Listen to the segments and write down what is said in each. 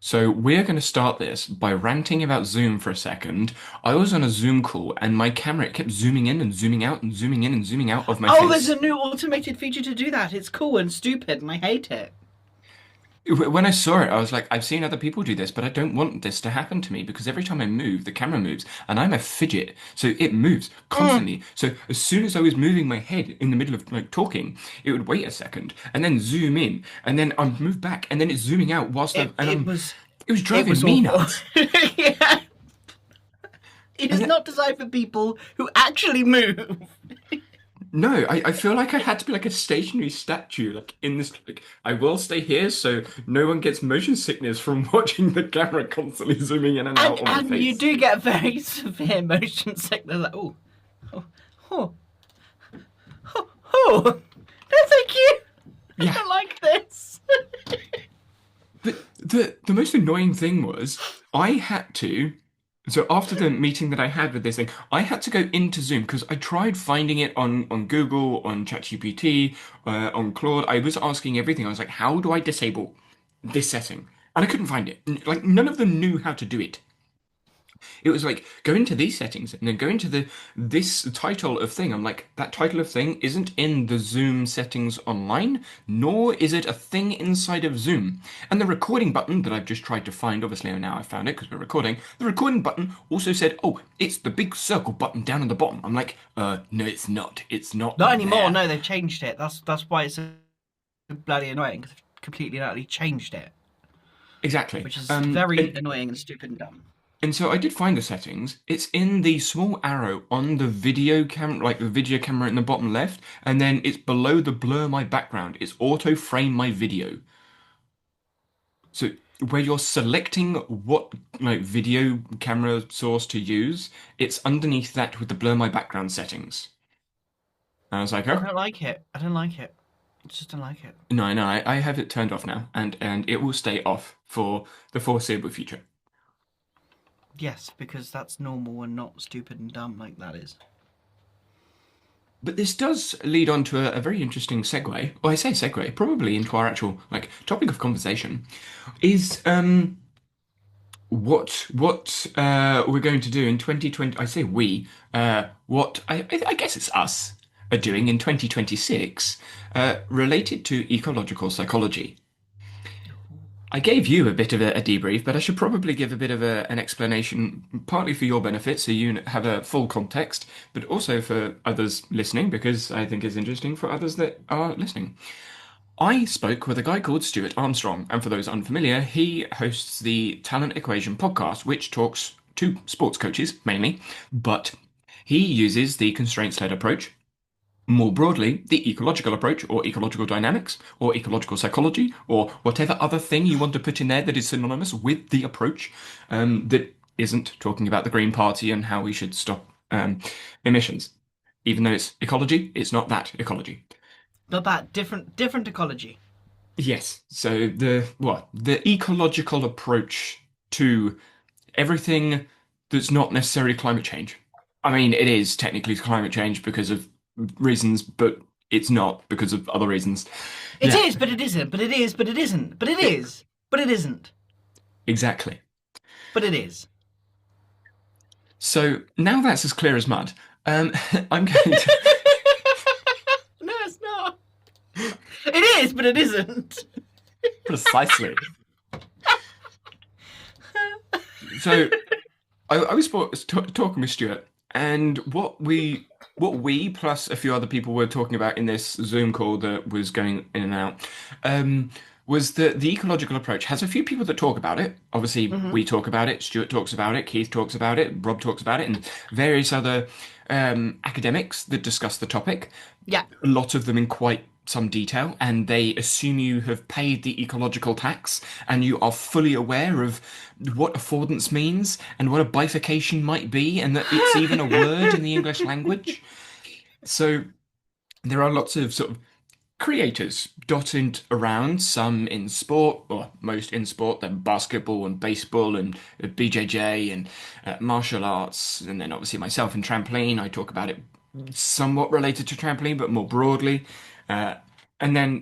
So we're going to start this by ranting about Zoom for a second. I was on a Zoom call and my camera it kept zooming in and zooming out and zooming in and zooming out of my Oh, there's a face. new automated feature to do that. It's cool and stupid, and I hate it. When I saw it, I was like, I've seen other people do this, but I don't want this to happen to me because every time I move, the camera moves and I'm a fidget. So it moves Mm, constantly. So as soon as I was moving my head in the middle of like talking, it would wait a second and then zoom in and then I'd move back and then it's zooming out whilst it it was it was it driving was me awful. nuts. Yeah, it is And not designed for people who actually move. No, I feel like I had to be like a stationary statue, like in this, like I will stay here so no one gets motion sickness from watching the camera constantly zooming in and out And on my and you face. do get very severe motion sickness. Like, oh, oh, oh. No, thank you. I Yeah, don't like this. but the most annoying thing was I had to. So after the meeting that I had with this thing, I had to go into Zoom because I tried finding it on Google, on ChatGPT, on Claude. I was asking everything. I was like, how do I disable this setting? And I couldn't find it. Like none of them knew how to do it. It was like go into these settings and then go into the this title of thing. I'm like, that title of thing isn't in the Zoom settings online, nor is it a thing inside of Zoom. And the recording button that I've just tried to find, obviously now I found it because we're recording. The recording button also said, "Oh, it's the big circle button down at the bottom." I'm like, no, it's not. It's not Not anymore. there. No, they've changed it. That's why it's so bloody annoying. Because they've completely and utterly changed it, Exactly. which is very And annoying and stupid and dumb. And so I did find the settings. It's in the small arrow on the video camera, like the video camera in the bottom left, and then it's below the blur my background. It's auto frame my video. So where you're selecting what like video camera source to use, it's underneath that with the blur my background settings. And I was like, I oh, don't like it. I don't like it. I just don't like it. no, no, I have it turned off now, and it will stay off for the foreseeable future. Yes, because that's normal and not stupid and dumb like that is. But this does lead on to a very interesting segue. Well, I say segue, probably into our actual like topic of conversation, is what we're going to do in 2020. I say we, what I guess it's us are doing in 2026, related to ecological psychology. I gave you a bit of a debrief, but I should probably give a bit of an explanation, partly for your benefit, so you have a full context, but also for others listening, because I think it's interesting for others that are listening. I spoke with a guy called Stuart Armstrong, and for those unfamiliar, he hosts the Talent Equation podcast, which talks to sports coaches mainly, but he uses the constraints-led approach, more broadly, the ecological approach, or ecological dynamics, or ecological psychology, or whatever other thing you want to put in there that is synonymous with the approach, that isn't talking about the Green Party and how we should stop emissions. Even though it's ecology, it's not that ecology. But that different ecology. Yes, so the ecological approach to everything that's not necessarily climate change. I mean, it is technically climate change because of reasons, but it's not because of other reasons. It Yeah, is, but it isn't. But it is, but it isn't. But it it, is, but it isn't. exactly. But it is. So now that's as clear as mud. I'm going to. No, it's not. It is, but it isn't. Precisely. So I was talking with Stuart, and what we plus a few other people were talking about in this Zoom call that was going in and out, was that the ecological approach has a few people that talk about it. Obviously, Hmm. we talk about it, Stuart talks about it, Keith talks about it, Rob talks about it, and various other academics that discuss the topic. Yeah. A lot of them in quite some detail, and they assume you have paid the ecological tax and you are fully aware of what affordance means and what a bifurcation might be, and that it's even a word in the English language. So there are lots of sort of creators dotted around, some in sport, or most in sport, then basketball and baseball and BJJ and martial arts, and then obviously myself in trampoline. I talk about it somewhat related to trampoline, but more broadly. And then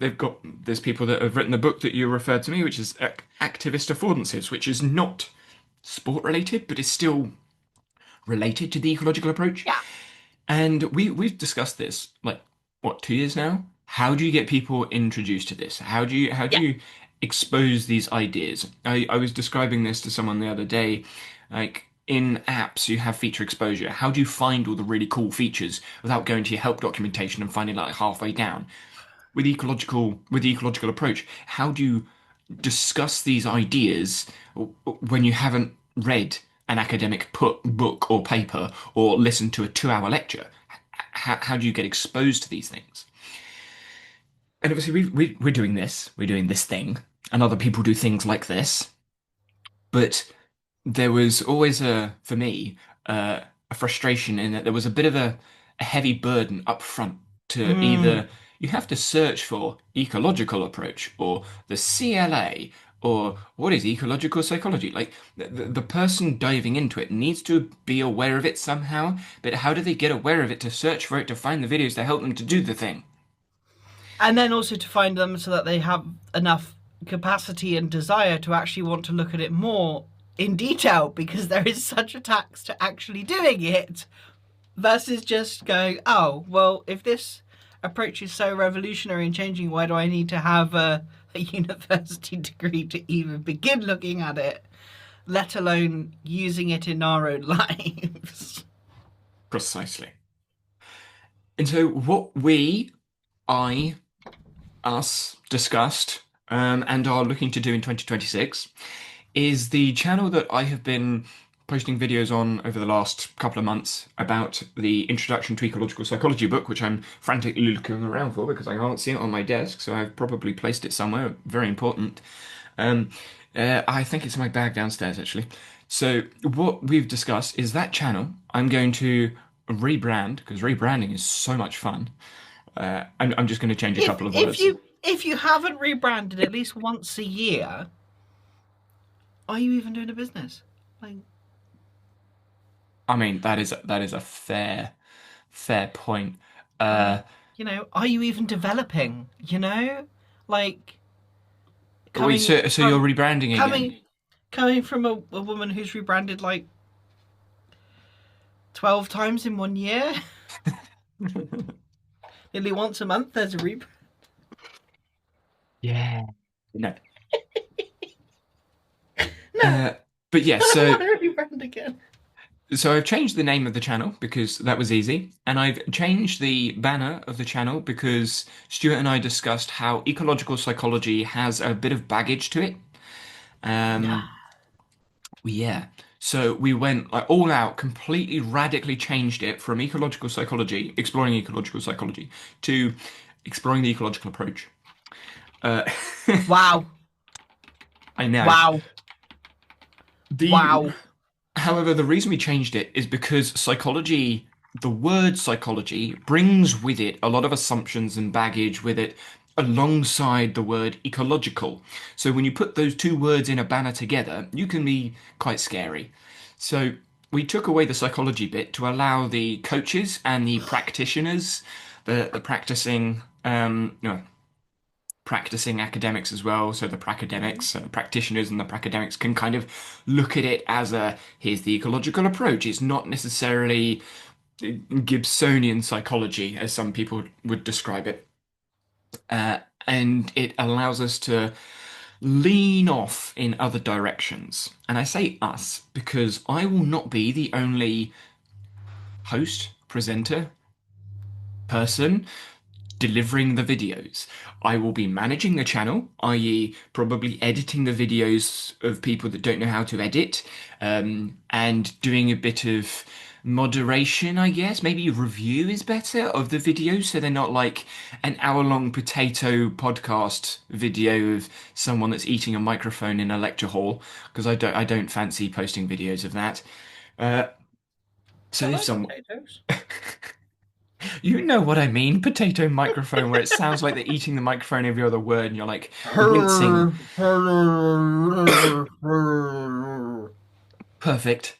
there's people that have written the book that you referred to me, which is Activist Affordances, which is not sport related, but is still related to the ecological approach. Yeah. And we've discussed this like what 2 years now. How do you get people introduced to this? How do Yeah. you expose these ideas? I was describing this to someone the other day, like in apps you have feature exposure. How do you find all the really cool features without going to your help documentation and finding like halfway down? With the ecological approach, how do you discuss these ideas when you haven't read an academic book or paper or listened to a 2 hour lecture? How do you get exposed to these things? And obviously, we're doing this, we're doing this thing, and other people do things like this. But there was always for me, a frustration in that there was a bit of a heavy burden up front to Mm. either you have to search for ecological approach or the CLA or what is ecological psychology? Like the person diving into it needs to be aware of it somehow, but how do they get aware of it to search for it to find the videos to help them to do the thing? And then also to find them so that they have enough capacity and desire to actually want to look at it more in detail, because there is such a tax to actually doing it versus just going, oh, well, if this approach is so revolutionary and changing, why do I need to have a university degree to even begin looking at it, let alone using it in our own lives? Precisely. And so what I, us discussed and are looking to do in 2026 is the channel that I have been posting videos on over the last couple of months about the Introduction to Ecological Psychology book, which I'm frantically looking around for because I can't see it on my desk, so I've probably placed it somewhere. Very important. Um, I think it's in my bag downstairs, actually. So what we've discussed is that channel I'm going to rebrand because rebranding is so much fun. I'm just going to change a If couple of if words. you if you haven't rebranded at least once a year, are you even doing a business? Like, I mean, that is a fair point. like Uh, are you even developing? Like wait, coming so you're from rebranding again? coming coming from a woman who's rebranded like 12 times in 1 year, nearly once a month. There's a rebrand. Yeah. No. No, Uh, but yes, I don't want to rebrand again. so I've changed the name of the channel because that was easy, and I've changed the banner of the channel because Stuart and I discussed how ecological psychology has a bit of baggage to it. No. Um, yeah. So we went like all out, completely radically changed it from ecological psychology, exploring ecological psychology, to exploring the ecological approach. Uh, Wow. I know. Wow. The Wow. However, the reason we changed it is because psychology, the word psychology, brings with it a lot of assumptions and baggage with it alongside the word ecological. So when you put those two words in a banner together, you can be quite scary. So we took away the psychology bit to allow the coaches and the practitioners, the practicing, practicing academics as well. So the pracademics, the practitioners and the pracademics can kind of look at it as here's the ecological approach. It's not necessarily Gibsonian psychology, as some people would describe it. And it allows us to lean off in other directions. And I say us because I will not be the only host, presenter, person delivering the videos. I will be managing the channel, i.e., probably editing the videos of people that don't know how to edit, and doing a bit of moderation, I guess. Maybe review is better of the videos, so they're not like an hour-long potato podcast video of someone that's eating a microphone in a lecture hall, because I don't fancy posting videos of that. Uh, so I if like someone potatoes. You know what I mean? Potato microphone, where it sounds like they're eating the microphone every other word, and you're like wincing. Perfect.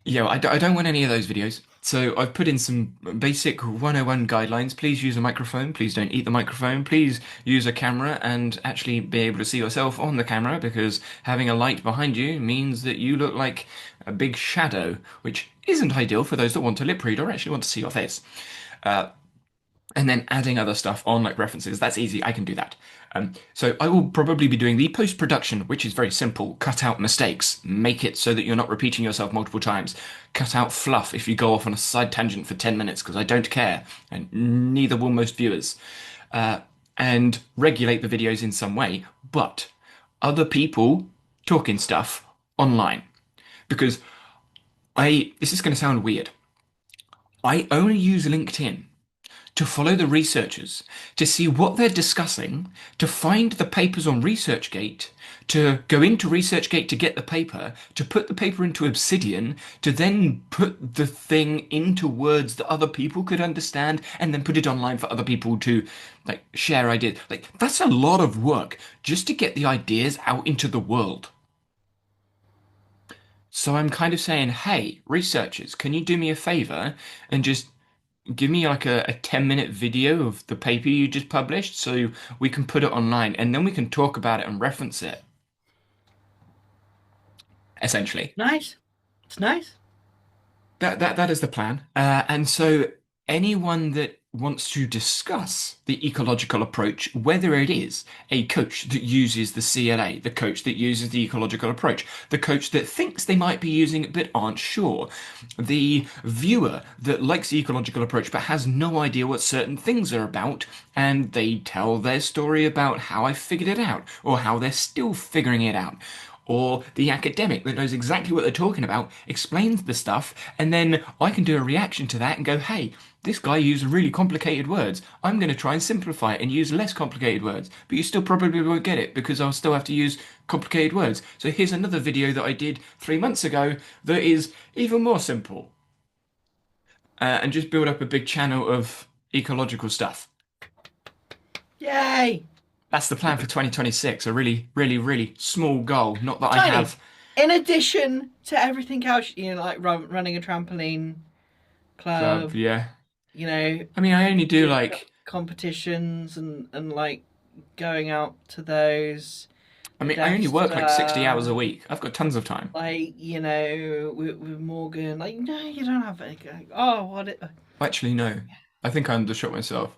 I don't want any of those videos. So I've put in some basic 101 guidelines. Please use a microphone. Please don't eat the microphone. Please use a camera and actually be able to see yourself on the camera, because having a light behind you means that you look like a big shadow, which isn't ideal for those that want to lip read or actually want to see your face. And then adding other stuff on, like references. That's easy. I can do that. So I will probably be doing the post-production, which is very simple. Cut out mistakes. Make it so that you're not repeating yourself multiple times. Cut out fluff if you go off on a side tangent for 10 minutes, because I don't care, and neither will most viewers. And regulate the videos in some way, but other people talking stuff online. Because this is going to sound weird. I only use LinkedIn to follow the researchers, to see what they're discussing, to find the papers on ResearchGate, to go into ResearchGate to get the paper, to put the paper into Obsidian, to then put the thing into words that other people could understand, and then put it online for other people to like share ideas. Like, that's a lot of work just to get the ideas out into the world. So I'm kind of saying, hey, researchers, can you do me a favor and just give me like a 10-minute video of the paper you just published so we can put it online, and then we can talk about it and reference it. Essentially. Nice. It's nice. That is the plan. And so anyone that wants to discuss the ecological approach, whether it is a coach that uses the CLA, the coach that uses the ecological approach, the coach that thinks they might be using it but aren't sure, the viewer that likes the ecological approach but has no idea what certain things are about, and they tell their story about how I figured it out, or how they're still figuring it out. Or the academic that knows exactly what they're talking about, explains the stuff, and then I can do a reaction to that and go, hey, this guy used really complicated words. I'm going to try and simplify it and use less complicated words. But you still probably won't get it because I'll still have to use complicated words. So here's another video that I did 3 months ago that is even more simple. And just build up a big channel of ecological stuff. Yay! That's the plan for 2026. A really, really, really small goal. Not that I Tiny. have. In addition to everything else, like running a trampoline club, Yeah. I mean, I only do like competitions and like going out to those. I mean, I only work like 60 hours a week. I've got tons of time. Like, with Morgan, like, no, you don't have it. Oh, what it. Actually, no. I think I undershot myself.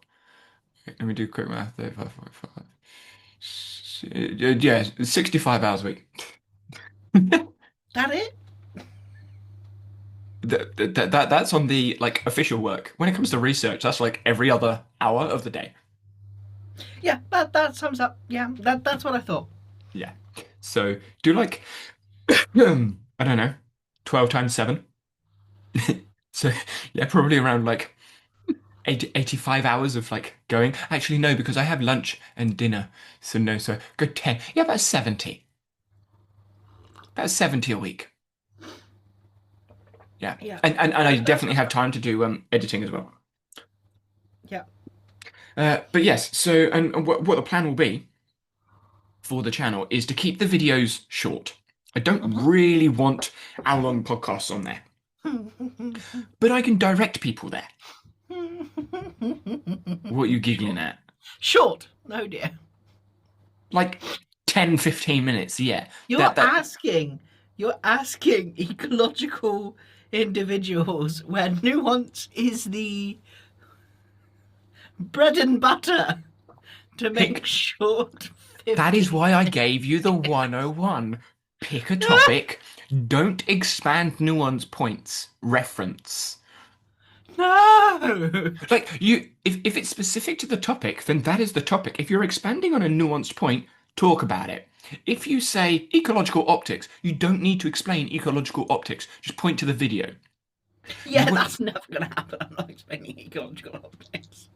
Let me do quick math. 35.5. Yeah, 65 hours a week. That it? That's on the like official work. When it comes to research, that's like every other hour of the day. Yeah, that sums up. Yeah, that's what I thought. Yeah. So do like I don't know, 12 times 7. So yeah, probably around like 85 hours of like going. Actually, no, because I have lunch and dinner. So no, so go 10. Yeah, about 70. About 70 a week. Yeah. Yeah. And I definitely have time to do editing as well. Yeah. But yes, so and what the plan will be for the channel is to keep the videos short. I don't really want hour-long podcasts on there. But I can direct people there. What are you giggling at? Short. No, dear. Like 10, 15 minutes, yeah. You're asking ecological individuals where nuance is the bread and butter to make short. 50. That is why I gave you the 101. Pick a topic. Don't expand nuance points. Reference. No. Like if it's specific to the topic, then that is the topic. If you're expanding on a nuanced point, talk about it. If you say ecological optics, you don't need to explain ecological optics. Just point to the video. Yeah, that's never going to happen. I'm not explaining ecological optics.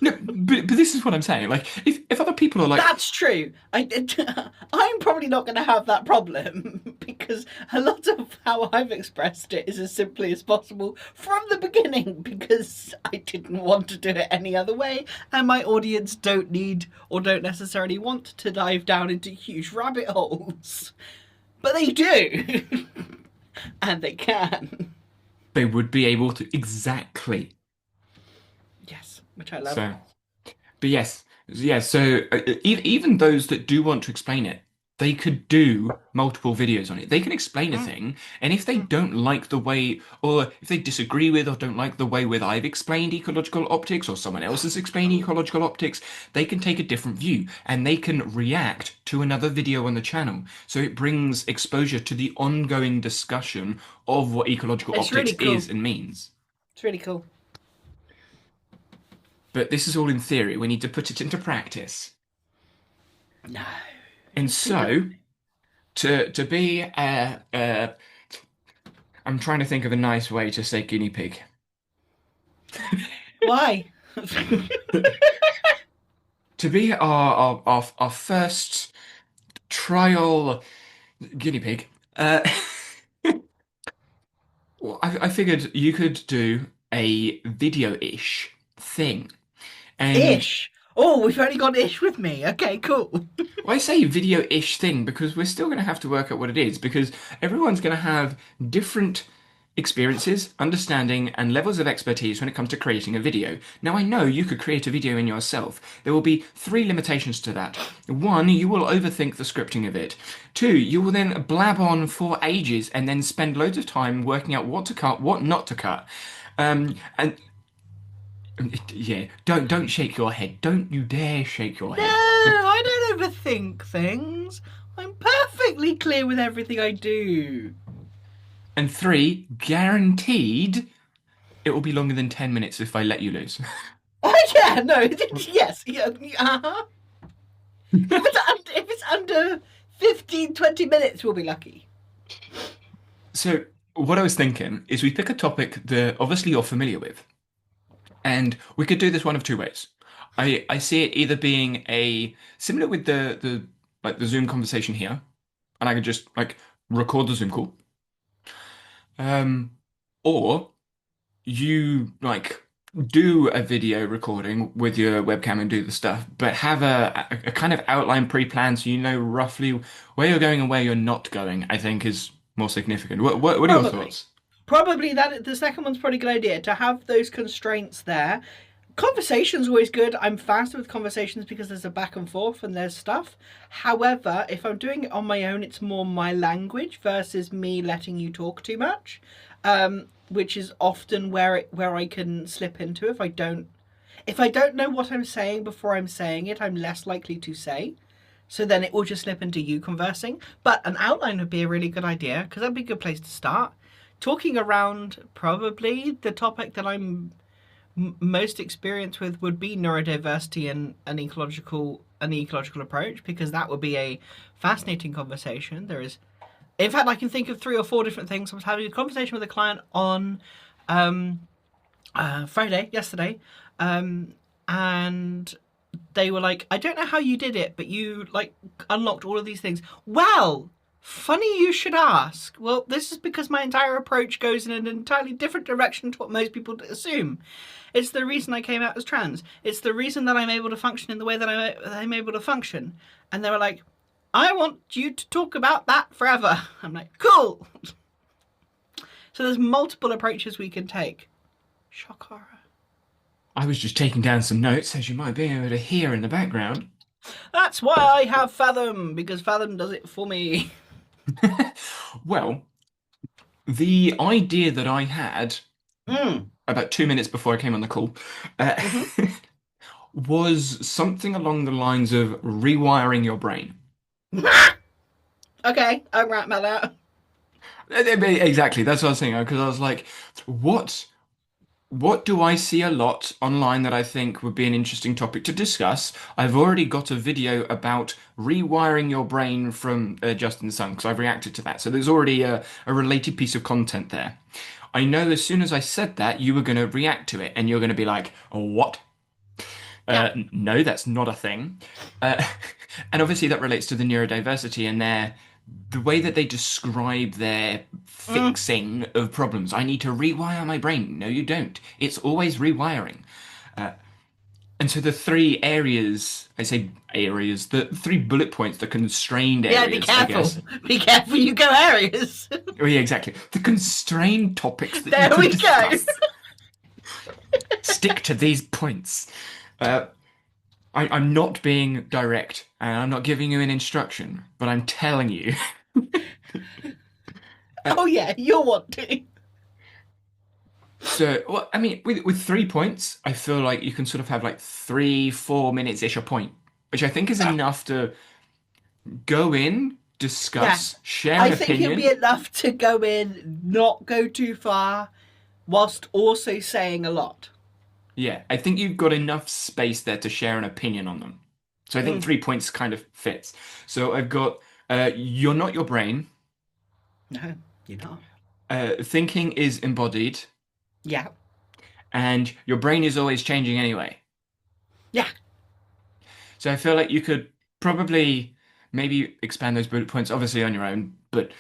No, but this is what I'm saying. Like, if other people are like... That's true. I'm probably not going to have that problem because a lot of how I've expressed it is as simply as possible from the beginning because I didn't want to do it any other way and my audience don't need or don't necessarily want to dive down into huge rabbit holes. But they do. And they can. They would be able to exactly. Yes, which I love. So, but yes. So even those that do want to explain it, they could do multiple videos on it. They can explain a Mm, thing, and if they mm. don't like the way, or if they disagree with, or don't like the way with I've explained ecological optics, or someone else has explained ecological optics, they can take a different view, and they can react to another video on the channel. So it brings exposure to the ongoing discussion of what ecological It's optics really cool. is and means. It's really cool. But this is all in theory. We need to put it into practice. No, And just do that. so, to be I'm trying to think of a nice way to say guinea pig. Why? To be our first trial guinea pig, well, I figured you could do a video-ish thing. And Ish. Oh, we've only got ish with me. Okay, cool. well, I say video-ish thing because we're still going to have to work out what it is because everyone's going to have different experiences, understanding, and levels of expertise when it comes to creating a video. Now, I know you could create a video in yourself. There will be three limitations to that. One, you will overthink the scripting of it. Two, you will then blab on for ages and then spend loads of time working out what to cut, what not to cut. And yeah, don't shake your head. Don't you dare shake your No, head. I don't overthink things. I'm perfectly clear with everything I do. And three, guaranteed it will be longer than 10 minutes if I let you loose. Oh yeah, no, yes, yeah, uh-huh. If it's under 15, 20 minutes, we'll be lucky. So, what I was thinking is we pick a topic that obviously you're familiar with, and we could do this one of two ways. I see it either being a similar with the like the Zoom conversation here, and I could just like record the Zoom call. Um, or you like do a video recording with your webcam and do the stuff, but have a kind of outline pre-planned so you know roughly where you're going and where you're not going, I think is more significant. What are your Probably. thoughts? Probably that the second one's probably a good idea to have those constraints there. Conversation's always good. I'm faster with conversations because there's a back and forth and there's stuff. However, if I'm doing it on my own, it's more my language versus me letting you talk too much, which is often where I can slip into if I don't know what I'm saying before I'm saying it, I'm less likely to say. So then it will just slip into you conversing. But an outline would be a really good idea because that'd be a good place to start. Talking around probably the topic that I'm most experienced with would be neurodiversity and an ecological approach because that would be a fascinating conversation. There is, in fact, I can think of three or four different things. I was having a conversation with a client on um, Friday, yesterday, and they were like, "I don't know how you did it, but you like unlocked all of these things." Well, funny you should ask. Well, this is because my entire approach goes in an entirely different direction to what most people assume. It's the reason I came out as trans. It's the reason that I'm able to function in the way that I'm able to function. And they were like, I want you to talk about that forever. I'm like, cool. So there's multiple approaches we can take. Shock horror. I was just taking down some notes, as you might be able to hear in the background. That's why I have Fathom, because Fathom does it for me. Well, the idea that I had Mm. about 2 minutes before I came on the call uh, Hmm. was something along the lines of rewiring your brain. Okay, I'm right about that. Exactly, that's what I was saying, because I was like, what what do I see a lot online that I think would be an interesting topic to discuss? I've already got a video about rewiring your brain from Justin Sun because I've reacted to that. So there's already a related piece of content there. I know as soon as I said that, you were going to react to it and you're going to be like, oh, what? Yeah. No, that's not a thing. Uh, and obviously that relates to the neurodiversity and the way that they describe their Mm. fixing of problems. I need to rewire my brain. No, you don't. It's always rewiring. And so the three areas, I say areas, the three bullet points, the constrained Yeah, be areas, I careful. guess. Be careful, you go areas. Oh, yeah, exactly. The constrained topics that you There could we go. discuss. Stick to these points. Uh, I'm not being direct, and I'm not giving you an instruction, but I'm telling you. Oh yeah, you'll want to. So, well, I mean, with 3 points, I feel like you can sort of have like 3, 4 minutes ish a point, which I think is enough to go in, Yeah, discuss, share I an think it'll be opinion. enough to go in, not go too far, whilst also saying a lot. Yeah, I think you've got enough space there to share an opinion on them. So I think Mm. 3 points kind of fits. So I've got you're not your brain. No, you're not. Thinking is embodied, Yeah, and your brain is always changing anyway. yeah, So I feel like you could probably maybe expand those bullet points, obviously on your own, but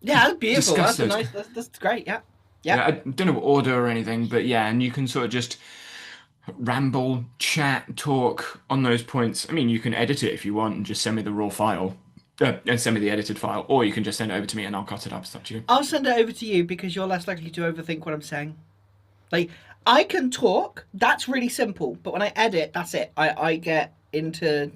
yeah. That's beautiful. discuss That's a those. nice. That's great. Yeah, yeah. Yeah, I don't know what order or anything, but yeah, and you can sort of just ramble, chat, talk on those points. I mean, you can edit it if you want and just send me the raw file, and send me the edited file, or you can just send it over to me and I'll cut it up. It's up to you. I'll send it over to you because you're less likely to overthink what I'm saying. Like, I can talk. That's really simple. But when I edit, that's it. I get into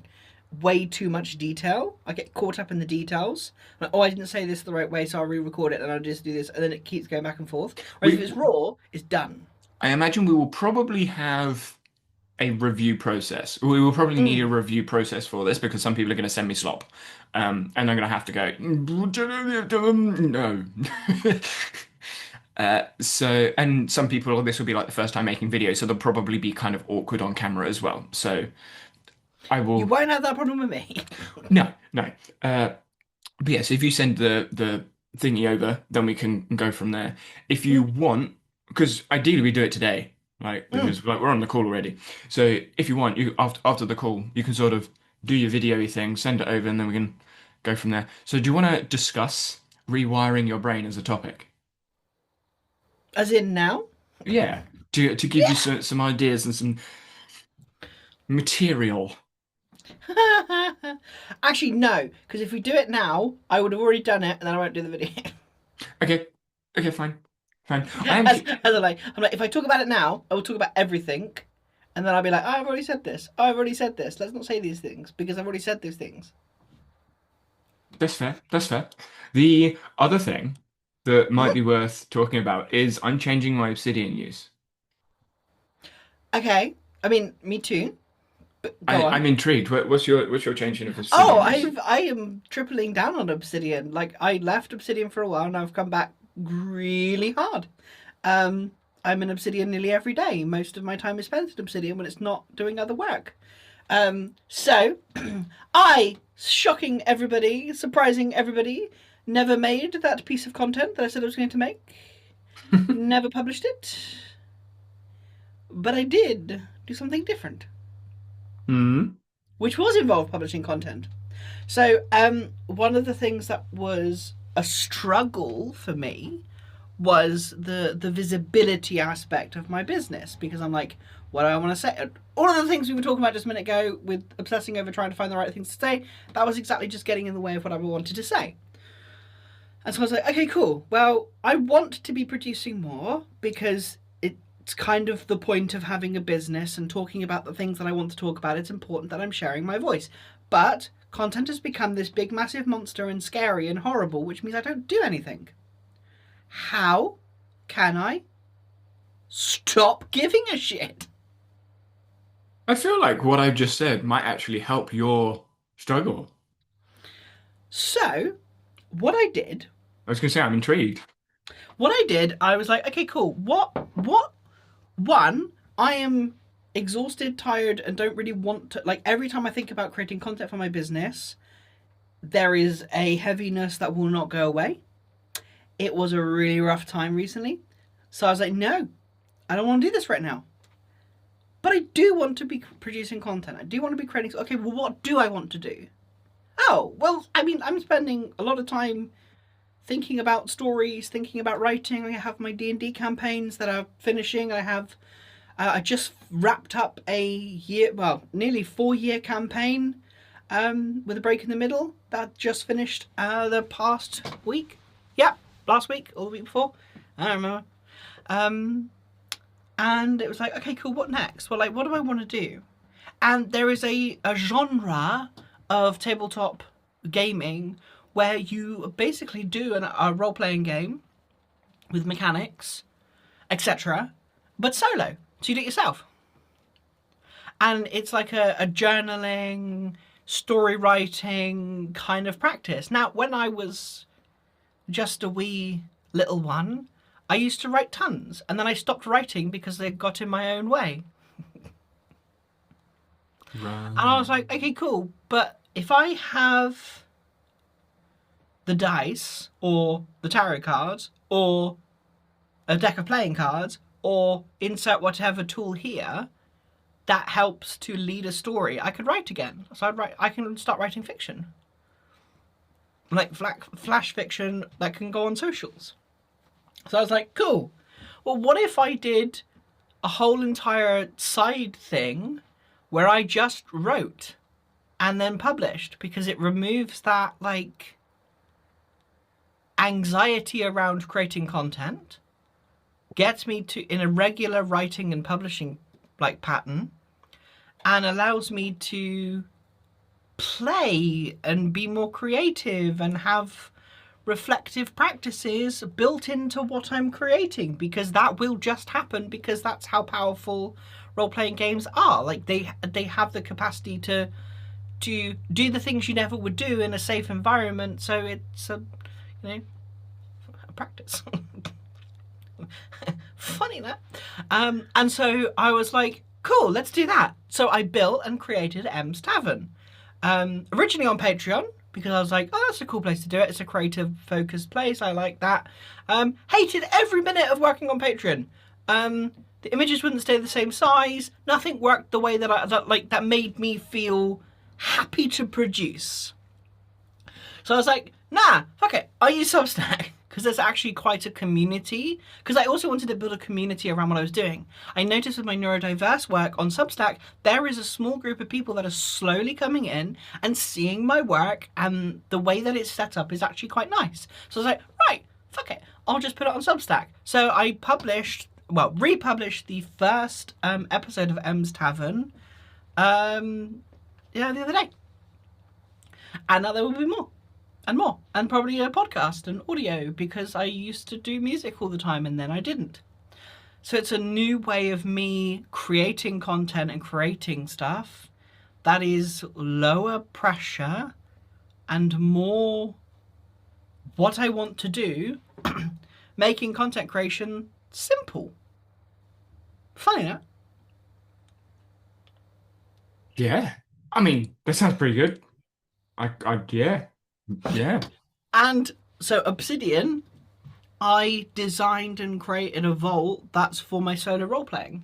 way too much detail. I get caught up in the details. Like, oh, I didn't say this the right way, so I'll re-record it and I'll just do this, and then it keeps going back and forth. Whereas if We, it's raw, it's done. I imagine we will probably have a review process. We will probably need Mm. a review process for this because some people are going to send me slop, and I'm going to have to go no. So, and some people, this will be like the first time making videos, so they'll probably be kind of awkward on camera as well. So I You will, won't have that problem with me. no, no. But yes, if you send the thingy over, then we can go from there. If you Mm. want, because ideally we do it today, like Mm. because like we're on the call already. So if you want, you after the call, you can sort of do your video thing, send it over, and then we can go from there. So do you want to discuss rewiring your brain as a topic? As in now? Yeah, to give you some ideas and some material. Actually, no, because if we do it now, I would have already done it, and then I won't do the video. Okay, okay, fine, fine. I am. I'm like, if I talk about it now, I will talk about everything, and then I'll be like, oh, I've already said this. Oh, I've already said this. Let's not say these things because I've already said those things. That's fair. That's fair. The other thing that might be worth talking about is I'm changing my Obsidian use. Okay, I mean, me too. But go I'm on. intrigued. What's your changing of Oh, Obsidian use? I am tripling down on Obsidian. Like I left Obsidian for a while, and I've come back really hard. I'm in Obsidian nearly every day. Most of my time is spent in Obsidian when it's not doing other work. So I, shocking everybody, surprising everybody, never made that piece of content that I said I was going to make. Never published it. But I did do something different, Hmm. which was involved publishing content. So, one of the things that was a struggle for me was the visibility aspect of my business because I'm like, what do I want to say? All of the things we were talking about just a minute ago with obsessing over trying to find the right things to say, that was exactly just getting in the way of what I wanted to say. And so I was like, okay, cool. Well, I want to be producing more because it's kind of the point of having a business and talking about the things that I want to talk about. It's important that I'm sharing my voice. But content has become this big, massive monster and scary and horrible, which means I don't do anything. How can I stop giving a shit? I feel like what I've just said might actually help your struggle. So, what I did, I was going to say I'm intrigued. I was like, okay, cool. One, I am exhausted, tired, and don't really want to. Like, every time I think about creating content for my business, there is a heaviness that will not go away. It was a really rough time recently. So I was like, no, I don't want to do this right now. But I do want to be producing content. I do want to be creating. Okay, well, what do I want to do? Oh, well, I mean, I'm spending a lot of time thinking about stories, thinking about writing. I have my D&D campaigns that are finishing. I have I just wrapped up nearly 4-year campaign with a break in the middle. That just finished the past week. Yeah, last week or the week before. I don't remember. And it was like, okay, cool, what next? Well, like, what do I want to do? And there is a genre of tabletop gaming where you basically do a role-playing game with mechanics, etc., but solo. So you do it yourself. And it's like a journaling, story writing kind of practice. Now, when I was just a wee little one, I used to write tons. And then I stopped writing because they got in my own way. Right. And I was like, okay, cool. But if I have the dice or the tarot cards or a deck of playing cards or insert whatever tool here that helps to lead a story, I could write again. So I can start writing fiction. Like flash fiction that can go on socials. So I was like, cool. Well, what if I did a whole entire side thing where I just wrote and then published, because it removes that like anxiety around creating content, gets me to in a regular writing and publishing like pattern, and allows me to play and be more creative and have reflective practices built into what I'm creating, because that will just happen, because that's how powerful role-playing games are. Like they have the capacity to do the things you never would do in a safe environment. So it's a practice. Funny that. And so I was like, cool, let's do that. So I built and created M's Tavern. Originally on Patreon, because I was like, oh, that's a cool place to do it. It's a creative focused place. I like that. Hated every minute of working on Patreon. The images wouldn't stay the same size. Nothing worked the way that made me feel happy to produce. So I was like, nah, fuck it. I'll use Substack, because there's actually quite a community. Because I also wanted to build a community around what I was doing. I noticed with my neurodiverse work on Substack, there is a small group of people that are slowly coming in and seeing my work, and the way that it's set up is actually quite nice. So I was like, right, fuck it. I'll just put it on Substack. So I republished the first episode of M's Tavern the other day. And now there will be more. And more, and probably a podcast and audio, because I used to do music all the time and then I didn't. So it's a new way of me creating content and creating stuff that is lower pressure and more what I want to do, making content creation simple. Funny, no? Yeah. I mean, that sounds pretty good. Yeah. Yeah. And so Obsidian, I designed and created a vault that's for my solo role-playing.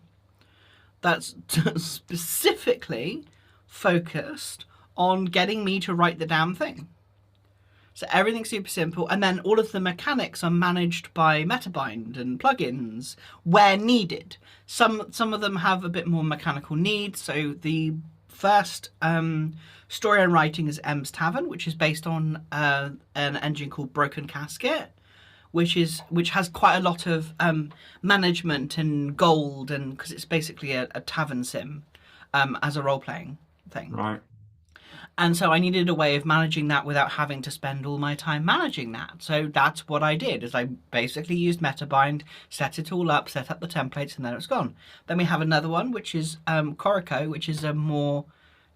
That's specifically focused on getting me to write the damn thing. So everything's super simple, and then all of the mechanics are managed by Metabind and plugins where needed. Some of them have a bit more mechanical needs. So the first story I'm writing is M's Tavern, which is based on an engine called Broken Casket, which has quite a lot of management and gold, and because it's basically a tavern sim as a role-playing thing. Right. And so I needed a way of managing that without having to spend all my time managing that. So that's what I did, is I basically used Metabind, set it all up, set up the templates, and then it's gone. Then we have another one, which is Corico, which is a more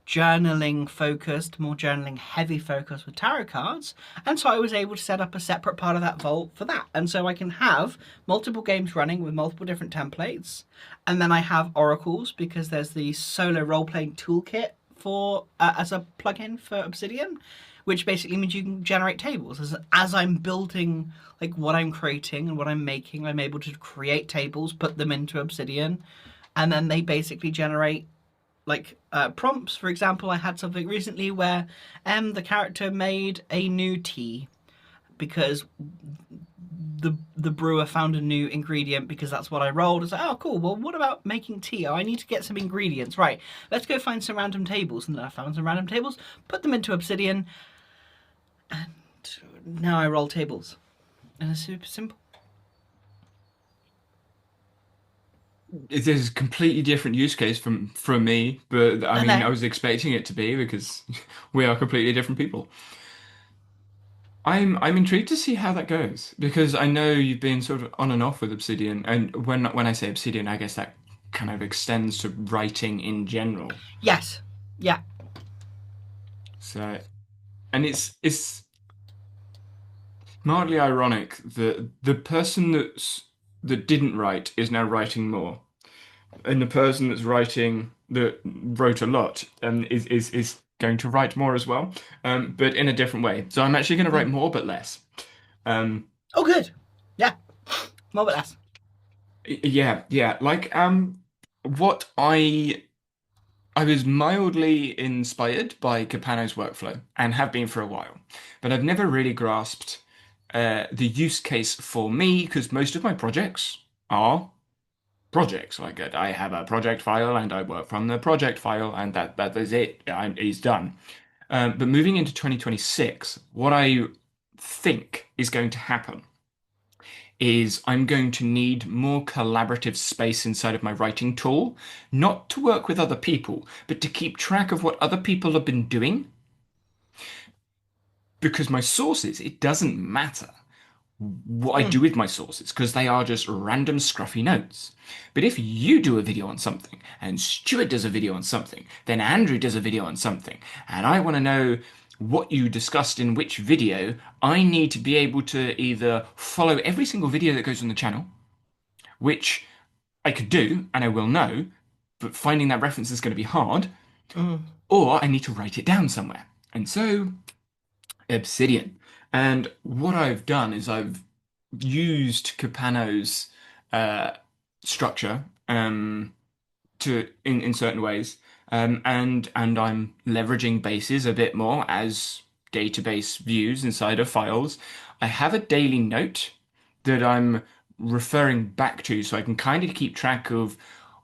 journaling focused, more journaling heavy focus with tarot cards. And so I was able to set up a separate part of that vault for that. And so I can have multiple games running with multiple different templates. And then I have oracles, because there's the solo role-playing toolkit for as a plugin for Obsidian, which basically means you can generate tables. As I'm building like what I'm creating and what I'm making, I'm able to create tables, put them into Obsidian, and then they basically generate like prompts. For example, I had something recently where the character made a new tea, because the brewer found a new ingredient because that's what I rolled. It's like, oh, cool. Well, what about making tea? Oh, I need to get some ingredients. Right, let's go find some random tables. And then I found some random tables, put them into Obsidian, and now I roll tables. And it's super simple. It is a completely different use case from me, but I I mean, know. I was expecting it to be because we are completely different people. I'm intrigued to see how that goes because I know you've been sort of on and off with Obsidian, and when I say Obsidian, I guess that kind of extends to writing in general. Yes. Yeah. So, and it's mildly ironic that the person that didn't write is now writing more, and the person that's writing that wrote a lot is going to write more as well, but in a different way. So I'm actually going to write Mm. more but less. Um, Oh, good. Yeah. More but less. yeah, yeah. Like what I was mildly inspired by Capano's workflow and have been for a while, but I've never really grasped the use case for me because most of my projects are projects. Like I have a project file and I work from the project file, and that is it. It's done. But moving into 2026, what I think is going to happen is I'm going to need more collaborative space inside of my writing tool, not to work with other people, but to keep track of what other people have been doing. Because my sources, it doesn't matter what I do Mm. with my sources because they are just random scruffy notes. But if you do a video on something and Stuart does a video on something, then Andrew does a video on something, and I want to know what you discussed in which video, I need to be able to either follow every single video that goes on the channel, which I could do and I will know, but finding that reference is going to be hard, Mm. or I need to write it down somewhere. And so Obsidian. And what I've done is I've used Capano's uh, structure to in certain ways, and I'm leveraging bases a bit more as database views inside of files. I have a daily note that I'm referring back to, so I can kind of keep track of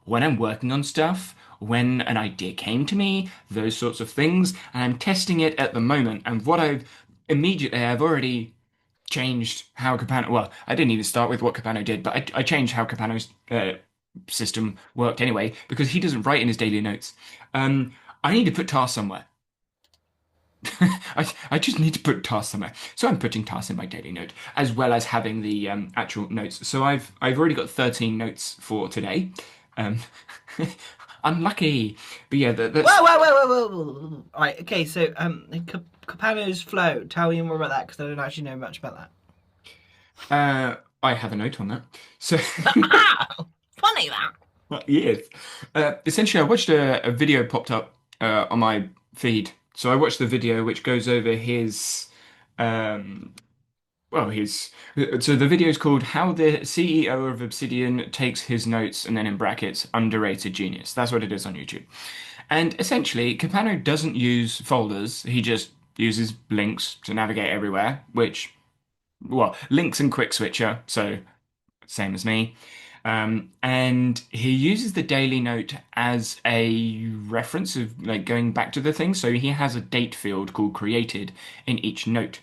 when I'm working on stuff, when an idea came to me, those sorts of things, and I'm testing it at the moment. And what I've already changed how Capano. Well, I didn't even start with what Capano did, but I changed how Capano's system worked anyway because he doesn't write in his daily notes. Um, I need to put tasks somewhere. I just need to put tasks somewhere. So I'm putting tasks in my daily note as well as having the actual notes. So I've already got 13 notes for today. Um, unlucky, but yeah, that's Whoa, whoa, whoa, whoa, whoa, whoa. All right. Okay. So, Capano's flow. Tell me more about that because I don't actually know much about that. I have a note on that. So Ah, funny that. yes, essentially, I watched a video popped up on my feed. So I watched the video which goes over his um, well, his so the video is called "How the CEO of Obsidian Takes His Notes and then in brackets underrated genius." That's what it is on YouTube. And essentially, Capano doesn't use folders. He just uses links to navigate everywhere, which well, links and quick switcher, so same as me. And he uses the daily note as a reference of like going back to the thing. So he has a date field called created in each note.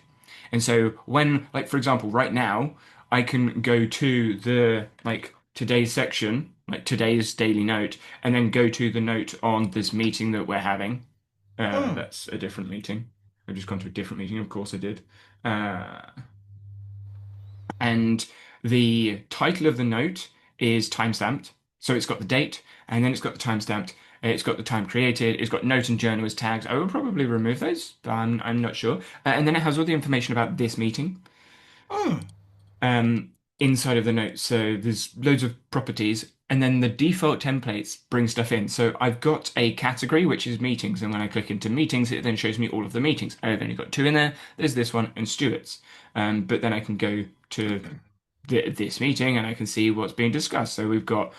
And so when, like, for example, right now, I can go to the like today's section, like today's daily note, and then go to the note on this meeting that we're having. Mm. That's a different meeting. I've just gone to a different meeting, of course I did. Uh, and the title of the note is timestamped. So it's got the date, and then it's got the timestamped. It's got the time created. It's got note and journal as tags. I will probably remove those, but I'm not sure. And then it has all the information about this meeting Mm. inside of the note. So there's loads of properties, and then the default templates bring stuff in. So I've got a category which is meetings, and when I click into meetings, it then shows me all of the meetings. I've only got two in there. There's this one and Stuart's. But then I can go to this meeting and I can see what's being discussed. So we've got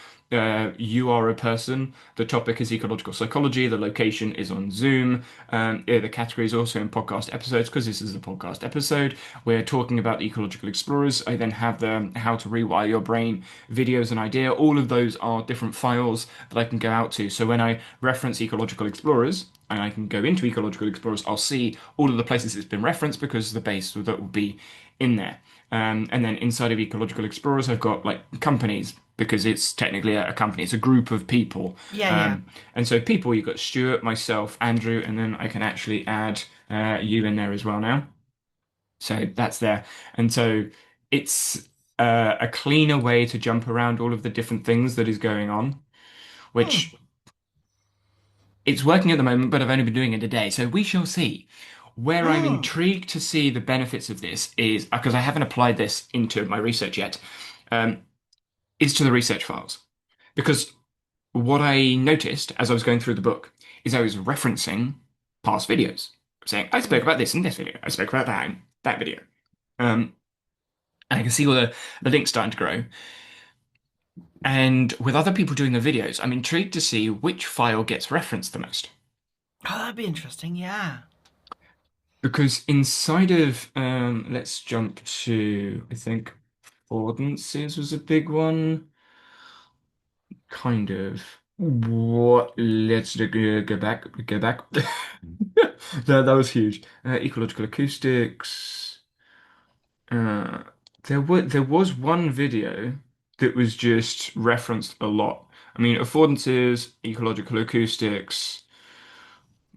you are a person. The topic is ecological psychology. The location is on Zoom. The category is also in podcast episodes because this is a podcast episode. We're talking about the ecological explorers. I then have the how to rewire your brain videos and idea. All of those are different files that I can go out to. So when I reference ecological explorers, and I can go into ecological explorers, I'll see all of the places it's been referenced because the base that will be in there. And then inside of ecological explorers, I've got like companies because it's technically a company. It's a group of people. Yeah, yeah. And so people, you've got Stuart, myself, Andrew, and then I can actually add you in there as well now. So that's there. And so it's a cleaner way to jump around all of the different things that is going on, Hmm. which it's working at the moment, but I've only been doing it a day, so we shall see. Where I'm Hmm. intrigued to see the benefits of this is because I haven't applied this into my research yet, um, is to the research files. Because what I noticed as I was going through the book is I was referencing past videos, saying, I spoke about this in this video, I spoke about that in that video. Um, and I can see all the links starting to grow. And with other people doing the videos, I'm intrigued to see which file gets referenced the most. Oh, that'd be interesting. Yeah. Because inside of, let's jump to, I think, affordances was a big one. Kind of. What? Let's go back. Go back. That was huge. Ecological acoustics. Uh, there was one video that was just referenced a lot. I mean, affordances, ecological acoustics.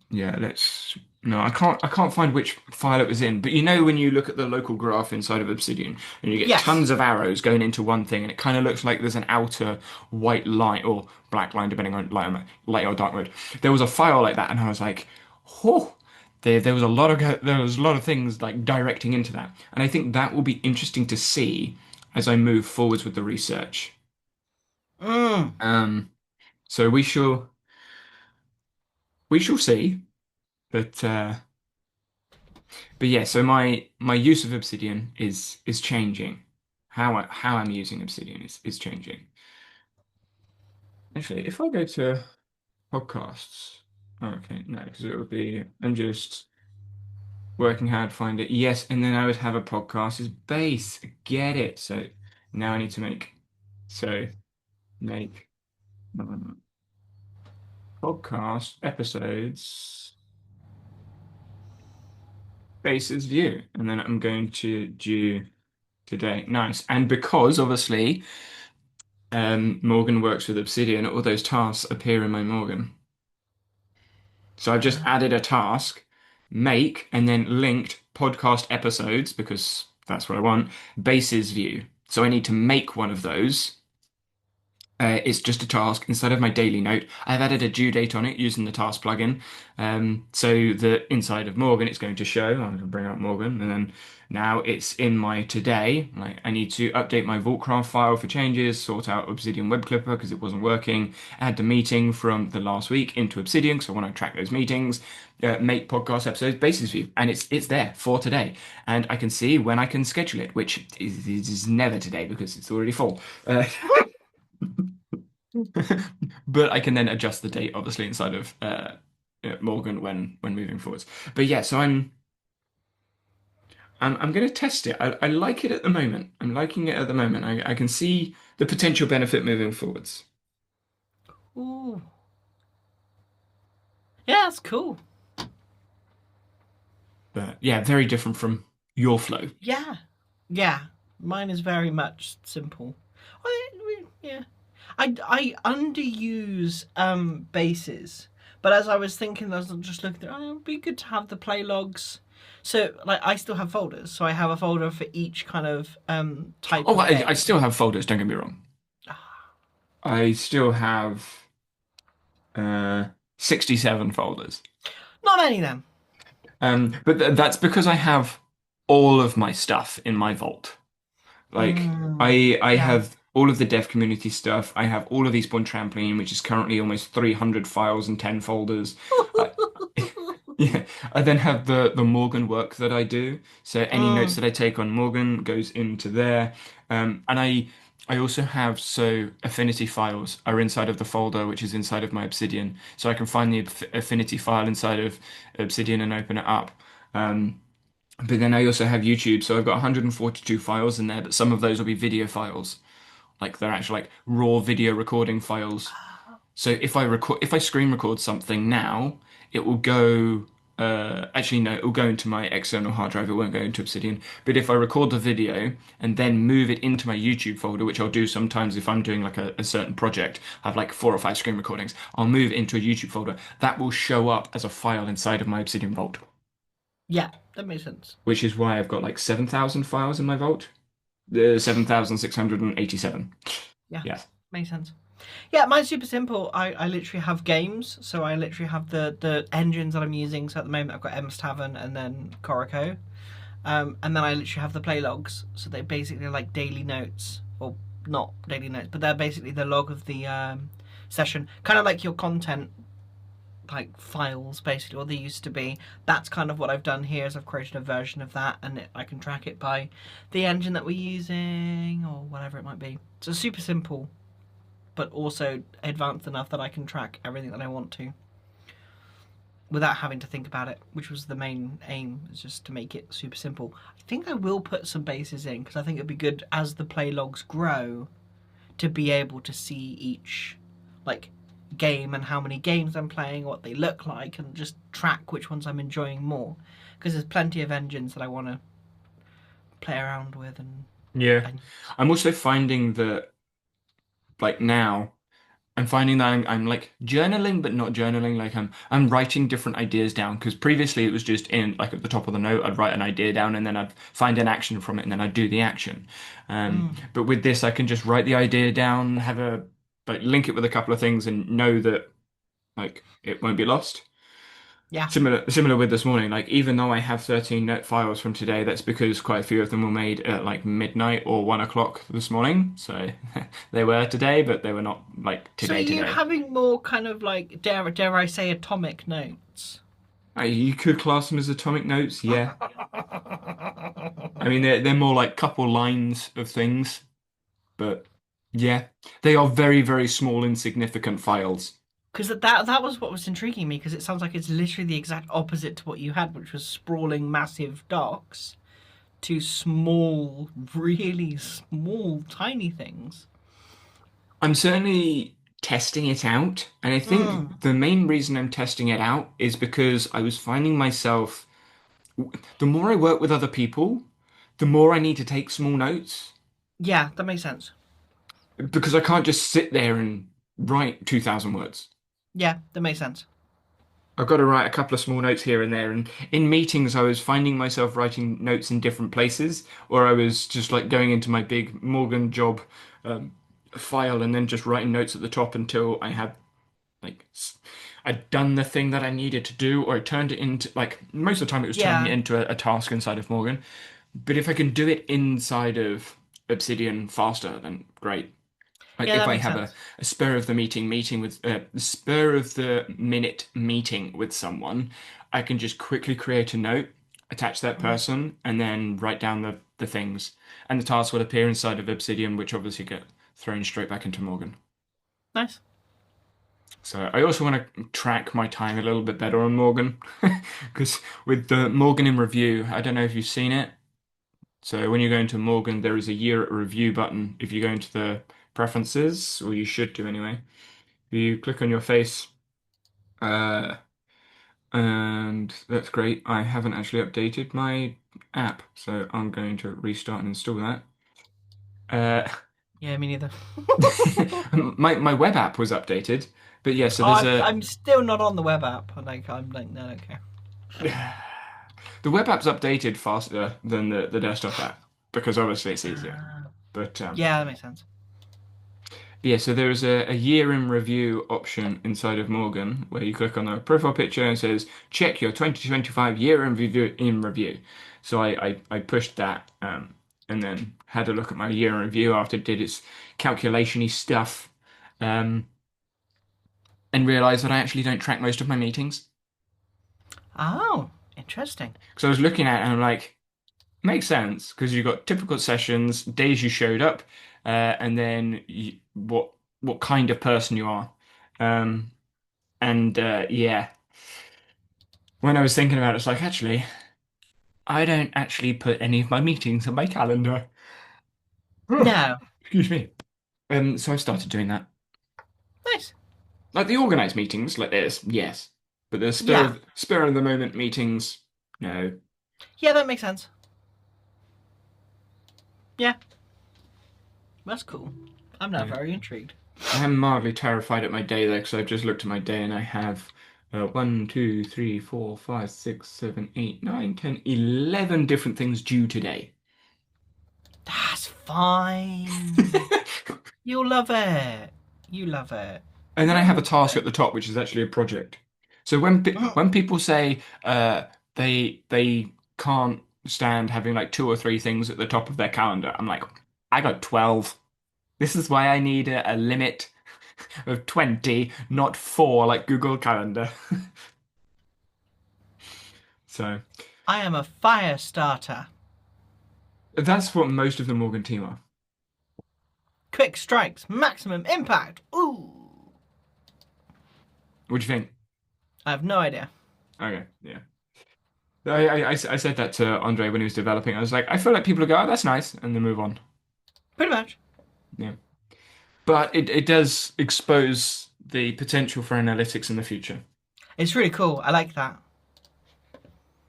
Yeah, let's. No, I can't find which file it was in. But you know when you look at the local graph inside of Obsidian and you get Yes. tons of arrows going into one thing and it kind of looks like there's an outer white line or black line depending on light or dark mode. There was a file like that and I was like, oh, there was a lot of things like directing into that. And I think that will be interesting to see as I move forwards with the research. Hmm. Um, so we shall see. But yeah, so my use of Obsidian is changing. How I'm using Obsidian is changing. Actually, if I go to podcasts, oh, okay, no, because it would be I'm just working hard to find it. Yes, and then I would have a podcast as base. Get it. So now I need to make um, podcast episodes basis view, and then I'm going to do today. Nice. And because obviously Morgan works with Obsidian, all those tasks appear in my Morgan. So I've just added a task, make, and then linked podcast episodes, because that's what I want, bases view. So I need to make one of those. It's just a task instead of my daily note. I've added a due date on it using the task plugin. So that inside of Morgan, it's going to show. I'm going to bring up Morgan, and then now it's in my today. Like I need to update my Vaultcraft file for changes, sort out Obsidian Web Clipper because it wasn't working, add the meeting from the last week into Obsidian because I want to track those meetings, make podcast episodes basis view, and it's there for today, and I can see when I can schedule it, which is never today because it's already full. But I can then adjust the date, obviously, inside of Morgan when moving forwards. But yeah, so I'm going to test it. I like it at the moment. I'm liking it at the moment. I can see the potential benefit moving forwards. Ooh. Yeah, that's cool. But yeah, very different from your flow. Yeah. Yeah. Mine is very much simple. Yeah. I underuse bases, but as I was thinking, I was just looking at, oh, it'd be good to have the play logs. So like I still have folders, so I have a folder for each kind of type Oh, of I day. still have folders. Don't get me wrong. I still have uh 67 folders. Not many then. But that's because I have all of my stuff in my vault. Like Mm, I yeah. have all of the dev community stuff. I have all of Eastbourne Trampoline, which is currently almost 300 files and 10 folders. I, yeah, I then have the Morgan work that I do. So any notes Mm, that I take on Morgan goes into there. And I I also have, so Affinity files are inside of the folder, which is inside of my Obsidian. So I can find the Affinity file inside of Obsidian and open it up. Um, but then I also have YouTube, so I've got 142 files in there, but some of those will be video files. Like they're actually like raw video recording files. So if I screen record something now, it will go. Actually, no, it will go into my external hard drive. It won't go into Obsidian. But if I record the video and then move it into my YouTube folder, which I'll do sometimes if I'm doing like a certain project, I have like 4 or 5 screen recordings. I'll move it into a YouTube folder. That will show up as a file inside of my Obsidian Vault, Yeah, that makes sense. which is why I've got like 7,000 files in my vault. 7,687. Yeah, Yeah. makes sense. Yeah, mine's super simple. I literally have games, so I literally have the engines that I'm using. So at the moment I've got Emma's Tavern and then Corico. And then I literally have the play logs. So they're basically like daily notes, or not daily notes, but they're basically the log of the session. Kind of like your content like files basically, or they used to be. That's kind of what I've done here is I've created a version of that, and I can track it by the engine that we're using or whatever it might be. So super simple, but also advanced enough that I can track everything that I want to without having to think about it, which was the main aim, is just to make it super simple. I think I will put some bases in because I think it'd be good as the play logs grow to be able to see each like game and how many games I'm playing, what they look like, and just track which ones I'm enjoying more, because there's plenty of engines that I want to play around with. Yeah. And I'm also finding that like now I'm finding that I'm like journaling but not journaling. Like I'm writing different ideas down because previously it was just in like at the top of the note I'd write an idea down and then I'd find an action from it and then I'd do the action. But with this I can just write the idea down, have a like link it with a couple of things and know that like it won't be lost. yeah, Similar with this morning. Like even though I have 13 net files from today, that's because quite a few of them were made at like midnight or 1 o'clock this morning. So they were today, but they were not like so are today you today. having more kind of like dare I say atomic notes? You could class them as atomic notes, yeah. I mean they're more like couple lines of things, but yeah, they are very, very small, insignificant files. Because that was what was intriguing me, because it sounds like it's literally the exact opposite to what you had, which was sprawling massive docs to small, really small, tiny things. I'm certainly testing it out, and I think the main reason I'm testing it out is because I was finding myself, the more I work with other people, the more I need to take small notes Yeah, that makes sense. because I can't just sit there and write 2,000 words. Yeah, that makes sense. I've got to write a couple of small notes here and there, and in meetings I was finding myself writing notes in different places, or I was just like going into my big Morgan job um, file and then just writing notes at the top until I had like I'd done the thing that I needed to do, or I turned it into like most of the time it was turning Yeah, it into a task inside of Morgan. But if I can do it inside of Obsidian faster, then great. Like yeah, if that I makes have sense. a spur of the meeting with spur of the minute meeting with someone, I can just quickly create a note, attach that Mm, person, and then write down the things. And the task will appear inside of Obsidian, which obviously get thrown straight back into Morgan. nice. So I also want to track my time a little bit better on Morgan because with the Morgan in review, I don't know if you've seen it. So when you go into Morgan, there is a year at review button. If you go into the preferences, or you should do anyway, you click on your face, uh, and that's great. I haven't actually updated my app, so I'm going to restart and install that. Uh, Yeah, me neither. my web app was updated, but yeah, so there's I'm still not on the web app. I'm like, no, I don't care. the web app's updated faster than the desktop app because obviously it's easier. But Yeah, that makes sense. yeah, so there is a year in review option inside of Morgan where you click on the profile picture and it says check your 2025 year in review. So I pushed that and then had a look at my year in review after it did its calculation-y stuff um, and realized that I actually don't track most of my meetings. Oh, interesting. So I was looking at it and I'm like, makes sense because you've got typical sessions, days you showed up, and then what kind of person you are. Um, and yeah, when I was thinking about it, it's like actually, I don't actually put any of my meetings on my calendar. No. Excuse me. So I've started doing that. Nice. Like the organized meetings, like this, yes, but the Yeah. spur of the moment meetings, no. Yeah, that makes sense. Yeah, that's cool. I'm now Yeah. very intrigued. I am mildly terrified at my day though, because I've just looked at my day and I have 1, 2, 3, 4, 5, 6, 7, 8, 9, 10, 11 different things due today. That's fine. You'll love it. You love it. And then I You'll have a love task it. at the top, which is actually a project. So when people say they can't stand having like 2 or 3 things at the top of their calendar, I'm like, I got 12. This is why I need a limit of 20, not 4 like Google Calendar. So I am a fire starter. that's what most of the Morgan team are. Quick strikes, maximum impact. Ooh. What do you think? I have no idea. Okay, yeah. I said that to Andre when he was developing. I was like, I feel like people will go, oh, that's nice, and then move on. Pretty much. Yeah. But it does expose the potential for analytics in the future. It's really cool. I like that.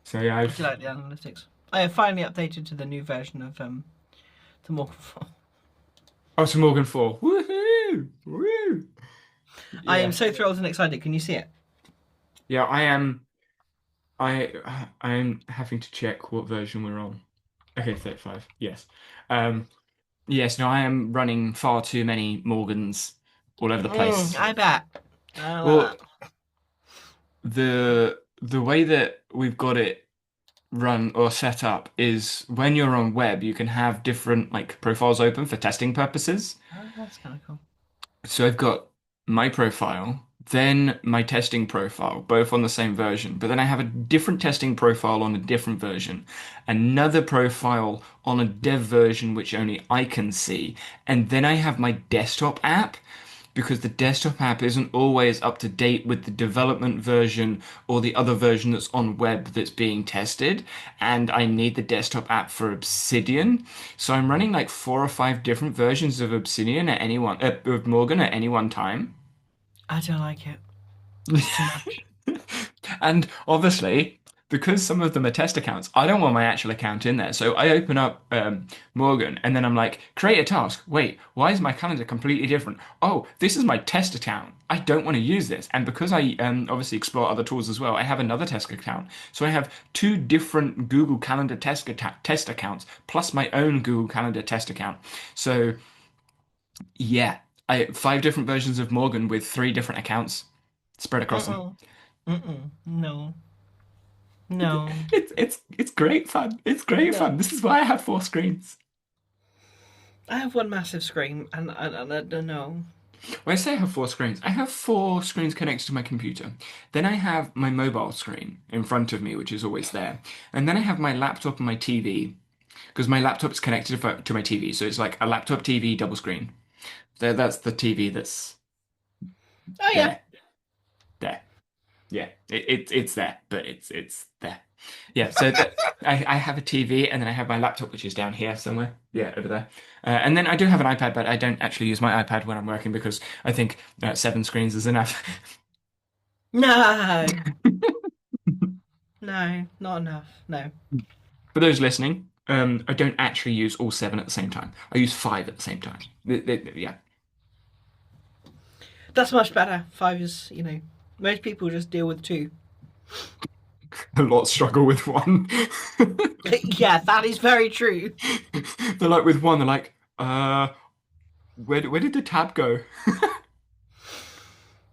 So yeah, I do like the analytics. I have finally updated to the new version of the Morgan 4. oh, to Morgan 4. Woohoo! Woo! I am Yeah. so thrilled and excited. Can you see it? Yeah, I am I'm having to check what version we're on. Okay, 35. Yes. Um yes, no, I am running far too many Morgans all over the place. I bet. I Well, like that. the way that we've got it run or set up is when you're on web, you can have different like profiles open for testing purposes. Oh, that's kind of cool. So I've got my profile, then my testing profile, both on the same version. But then I have a different testing profile on a different version, another profile on a dev version which only I can see, and then I have my desktop app because the desktop app isn't always up to date with the development version or the other version that's on web that's being tested. And I need the desktop app for Obsidian. So I'm running like 4 or 5 different versions of Obsidian at any one, of Morgan at any one time. I don't like it. It's too much. And obviously, because some of them are test accounts, I don't want my actual account in there. So I open up Morgan and then I'm like, create a task. Wait, why is my calendar completely different? Oh, this is my test account. I don't want to use this. And because I obviously explore other tools as well, I have another test account. So I have 2 different Google Calendar test accounts plus my own Google Calendar test account. So yeah, 5 different versions of Morgan with 3 different accounts spread across them. Mm-mm. Mm-mm. No. No. It's great fun. It's great fun. No. This is why I have 4 screens. I have one massive screen, and I don't know. When I say I have 4 screens, I have 4 screens connected to my computer. Then I have my mobile screen in front of me, which is always there. And then I have my laptop and my TV, because my laptop is connected to my TV. So it's like a laptop TV double screen. That's the TV that's Oh yeah. there. There. Yeah, it's there, but it's there. Yeah, so I have a TV and then I have my laptop, which is down here somewhere. Yeah, over there. And then I do have an iPad, but I don't actually use my iPad when I'm working because I think 7 screens is enough. No. No, not enough. No. For those listening, I don't actually use all 7 at the same time. I use 5 at the same time. Yeah. That's much better. 5 is, most people just deal with 2. A lot struggle with one. Yeah, that is very true. They're like with one, they're like, where did the tab go?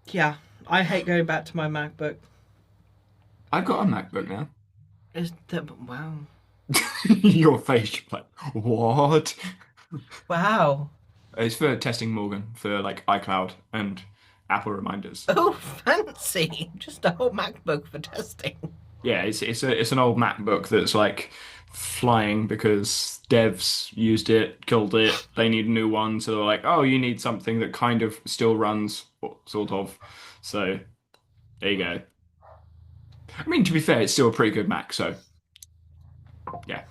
Yeah, I hate going back to my MacBook. I've got a MacBook now. Wow. Your face, you're like, what? Wow. It's for testing Morgan for like iCloud and Apple reminders. Oh, fancy. Just a whole MacBook for testing. Yeah, it's an old MacBook that's like flying because devs used it, killed it. They need a new one, so they're like, "Oh, you need something that kind of still runs, sort of." So there you go. I mean, to be fair, it's still a pretty good Mac. So yeah,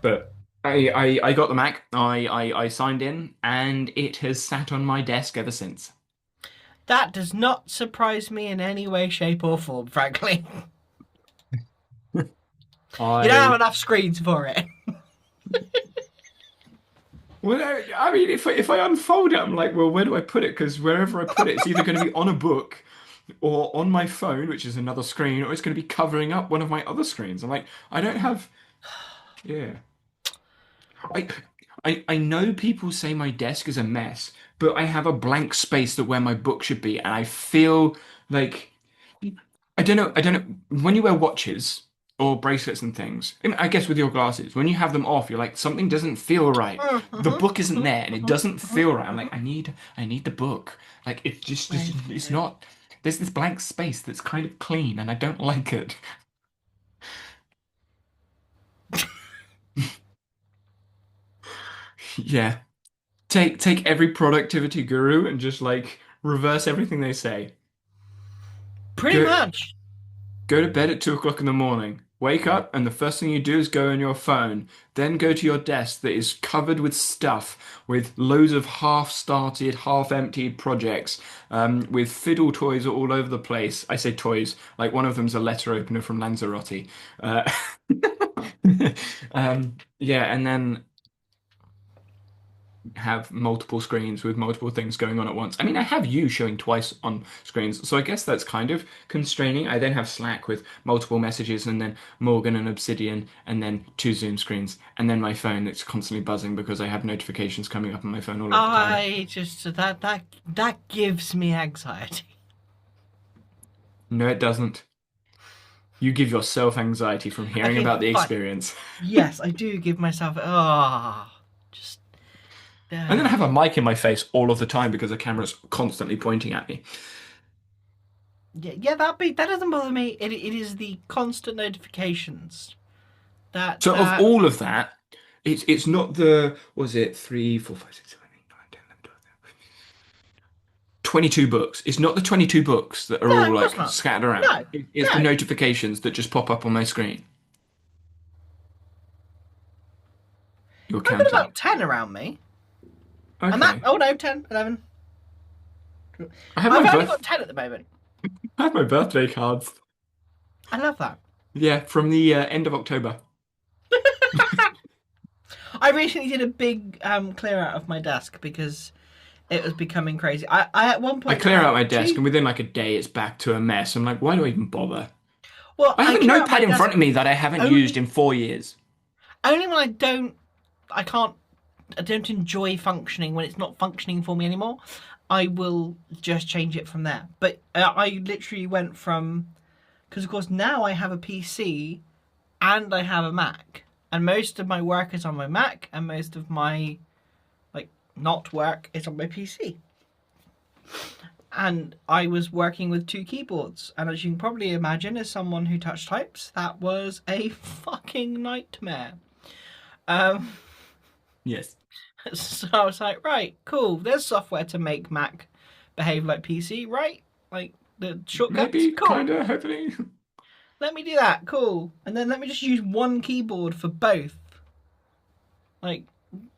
but I got the Mac. I signed in, and it has sat on my desk ever since. That does not surprise me in any way, shape, or form, frankly. You don't have I enough screens for it. Well, I mean, if I unfold it, I'm like, well, where do I put it? Because wherever I put it, it's either going to be on a book or on my phone, which is another screen, or it's going to be covering up one of my other screens. I'm like, I don't have. Yeah, I I know people say my desk is a mess, but I have a blank space that where my book should be, and I feel like I don't know. When you wear watches or bracelets and things, and I guess with your glasses, when you have them off, you're like, something doesn't feel right. The book isn't there, and it doesn't feel right. I'm like, I need the book. Like, it's not. There's this blank space that's kind of clean, and I don't like it. Yeah, take every productivity guru and just like reverse everything they say. Pretty Go much. Go to bed at 2 o'clock in the morning. Wake up, and the first thing you do is go on your phone. Then go to your desk that is covered with stuff, with loads of half-started, half-emptied projects, with fiddle toys all over the place. I say toys, like one of them's a letter opener from Lanzarote. Uh, yeah, and then have multiple screens with multiple things going on at once. I mean, I have you showing twice on screens, so I guess that's kind of constraining. I then have Slack with multiple messages, and then Morgan and Obsidian, and then two Zoom screens, and then my phone that's constantly buzzing because I have notifications coming up on my phone all of the time. I just that gives me anxiety. No, it doesn't. You give yourself anxiety from hearing Okay, about the fine. experience. Yes, I do give myself. Just And then I uh, have a mic in my face all of the time because the camera's constantly pointing at me. yeah, yeah. That doesn't bother me. It is the constant notifications So of that all of that, it's not the was it 3, 4, 5, 6, 7, 8, 9, 10, 11, 12, 22 books. It's not the 22 books that are no, all of course like not. scattered around. No, It's the no. notifications that just pop up on my screen. You're I've got counting. about 10 around me, and that Okay. oh no, 10, 11. I have my I've only got birth 10 at the moment. I have my birthday cards. I love that. Yeah, from the end of October. I recently did a big clear out of my desk because it was becoming crazy. I at one I point clear out had my desk, two. and within like a day, it's back to a mess. I'm like, why do I even bother? Well, I have I a clear out my notepad in front desk of me that I haven't used only in 4 years. only when I can't, I don't enjoy functioning when it's not functioning for me anymore. I will just change it from there. But I literally went from because of course now I have a PC and I have a Mac, and most of my work is on my Mac, and most of my like not work is on my PC. And I was working with two keyboards, and as you can probably imagine, as someone who touch types, that was a fucking nightmare. Um, Yes. so I was like, right, cool. There's software to make Mac behave like PC, right? Like the shortcuts, Maybe, cool. kind of, hopefully. Let me do that, cool. And then let me just use one keyboard for both. Like,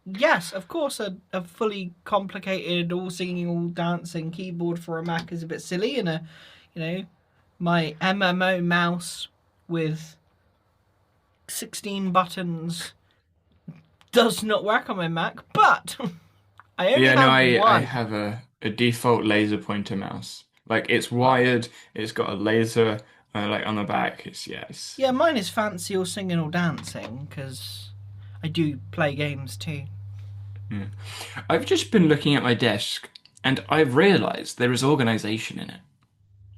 yes, of course, a fully complicated, all singing, all dancing keyboard for a Mac is a bit silly, and you know, my MMO mouse with 16 buttons does not work on my Mac, but I only Yeah, no, have I one. have a default laser pointer mouse. Like it's wired, it's got a laser like on the back. It's yes. Yeah, mine is fancy all singing or dancing because I do play games too. Yeah. I've just been looking at my desk and I've realized there is organization in it.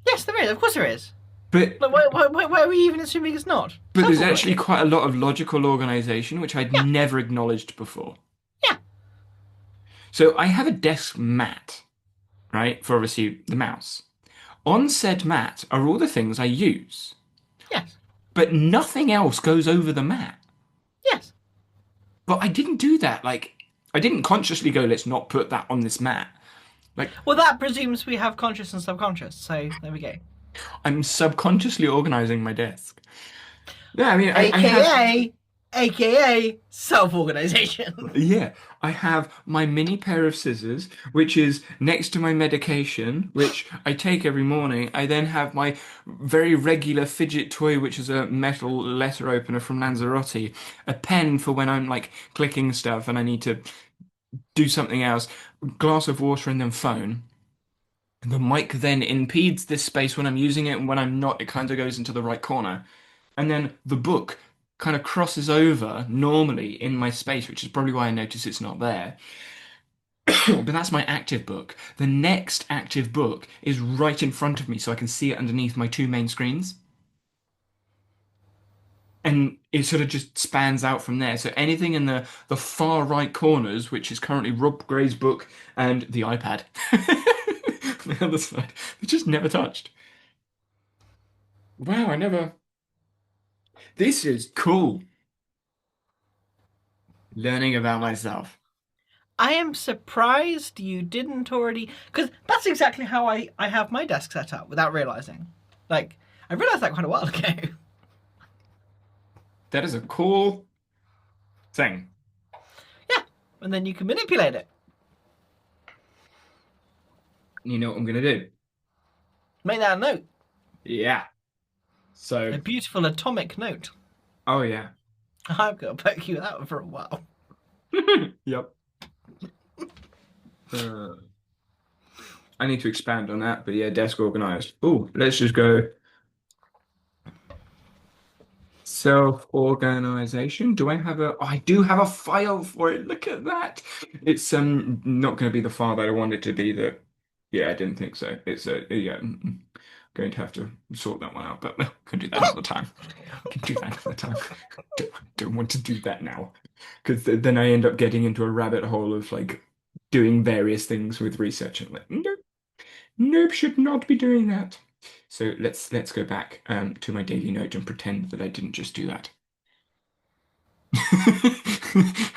Yes, there is. Of course, there is. But Like, why are we even assuming it's not? but there's actually Self-organization. quite a lot of logical organization which I'd Yeah, never acknowledged before. yeah, So I have a desk mat, right, for obviously the mouse. On said mat are all the things I use. yes. but nothing else goes over the mat. Yes. But I didn't do that. Like, I didn't consciously go, let's not put that on this mat. Like, Well, that presumes we have conscious and subconscious. So there we go. I'm subconsciously organizing my desk. Yeah, I mean, I have, AKA self-organization. yeah, I have my mini pair of scissors, which is next to my medication, which I take every morning. I then have my very regular fidget toy, which is a metal letter opener from Lanzarote, a pen for when I'm like clicking stuff and I need to do something else, glass of water, and then phone. The mic then impedes this space when I'm using it, and when I'm not, it kind of goes into the right corner. And then the book kind of crosses over normally in my space, which is probably why I notice it's not there. But that's my active book. The next active book is right in front of me, so I can see it underneath my two main screens. And it sort of just spans out from there. So anything in the far right corners, which is currently Rob Gray's book and the iPad, on the other side, they just never touched. Wow, I never. This is cool. Learning about myself. I am surprised you didn't already, because that's exactly how I have my desk set up without realizing. Like, I realized that quite a while ago. That is a cool thing. Yeah, and then you can manipulate it. You know what I'm gonna do? Make that a note. Yeah. So, A beautiful atomic note. oh yeah. I'm going to poke you with that one for a while. Yep. Uh, I need to expand on that, but yeah, desk organized. Oh, let's just go self-organization. Do I have a? Oh, I do have a file for it. Look at that. It's not going to be the file that I wanted it to be. That yeah, I didn't think so. It's a yeah. Going to have to sort that one out, but no, can do that another time. Can do that another time. Don't want to do that now because then I end up getting into a rabbit hole of like doing various things with research and like nope, nope, should not be doing that. So let's go back to my daily note and pretend that I didn't just do that.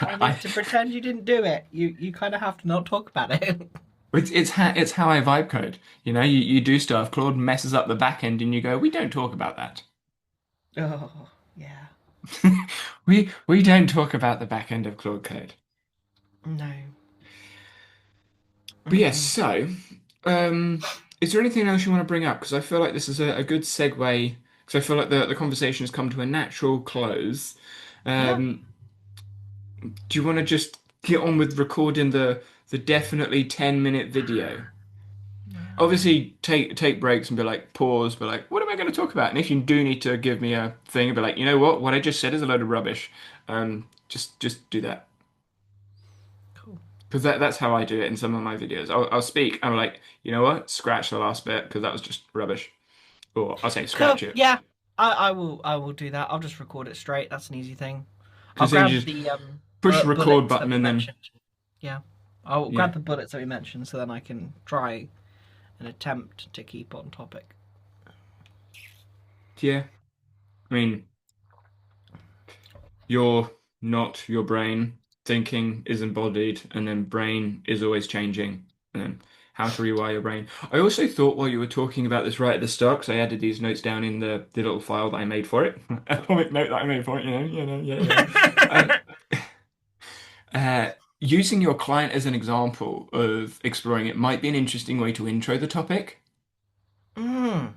I I, need to pretend you didn't do it. You kind of have to not talk about it. it's how I vibe code. You know, you do stuff. Claude messes up the back end, and you go, we don't talk about that. Oh, yeah. We don't talk about the back end of Claude Code. No. But yes, Mm-mm. so is there anything else you want to bring up? Because I feel like this is a good segue. Because I feel like the conversation has come to a natural close. Yeah. Um, do you want to just get on with recording the definitely 10-minute video? Obviously, take breaks and be like, pause, be like, what am I going to talk about? And if you do need to give me a thing, be like, you know what? What I just said is a load of rubbish. Just do that. Cool. Because that's how I do it in some of my videos. I'll speak. I'm like, you know what? Scratch the last bit because that was just rubbish. Or I'll say Cool. scratch it. Yeah. I will do that. I'll just record it straight. That's an easy thing. I'll Because then you grab just the push the record bullets that button we and then mentioned. Yeah. I'll yeah, grab the bullets that we mentioned so then I can try and attempt to keep on topic. yeah. I mean, you're not your brain. Thinking is embodied, and then brain is always changing. And then how to rewire your brain. I also thought while you were talking about this right at the start, because I added these notes down in the little file that I made for it, atomic note that I made for it. Yeah, yeah. Uh, using your client as an example of exploring it might be an interesting way to intro the topic. Mm.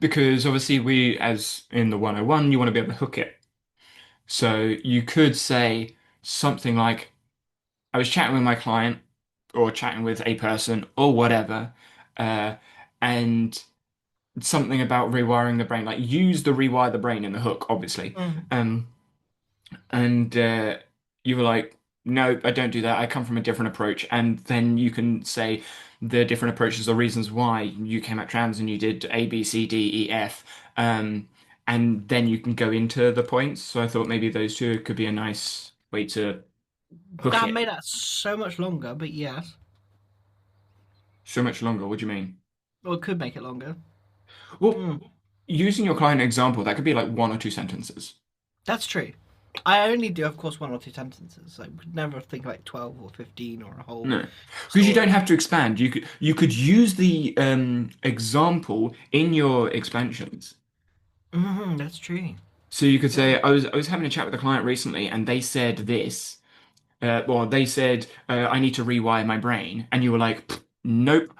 Because obviously, we, as in the 101, you want to be able to hook it. So you could say something like, I was chatting with my client or chatting with a person or whatever, uh, and something about rewiring the brain, like use the rewire the brain in the hook, obviously. Mm. Um, and you were like, no, I don't do that. I come from a different approach. And then you can say the different approaches or reasons why you came at trans and you did A, B, C, D, E, F. And then you can go into the points. So I thought maybe those two could be a nice way to hook That it. made that so much longer, but yes. So much longer. What do you mean? Or it could make it longer. Well, Mm. using your client example, that could be like one or two sentences. That's true. I only do, of course, one or two sentences. I would never think like 12 or 15 or a whole No, because you don't story. have to expand. You could use the example in your expansions. That's true. So you could Yeah. say, I was having a chat with a client recently, and they said this. Well, they said I need to rewire my brain, and you were like, nope,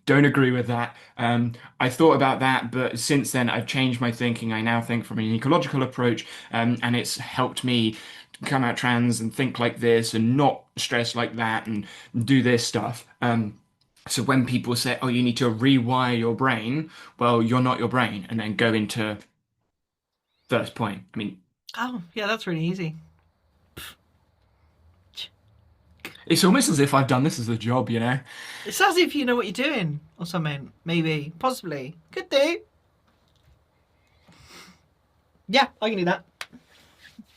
don't agree with that. I thought about that, but since then I've changed my thinking. I now think from an ecological approach, and it's helped me come out trans and think like this, and not stress like that, and do this stuff. So when people say, "Oh, you need to rewire your brain," well, you're not your brain, and then go into first point. I mean, Oh, yeah, that's really easy. it's almost as if I've done this as a job, you know? It's as if you know what you're doing or something. Maybe. Possibly. Could do. Yeah, I can do that.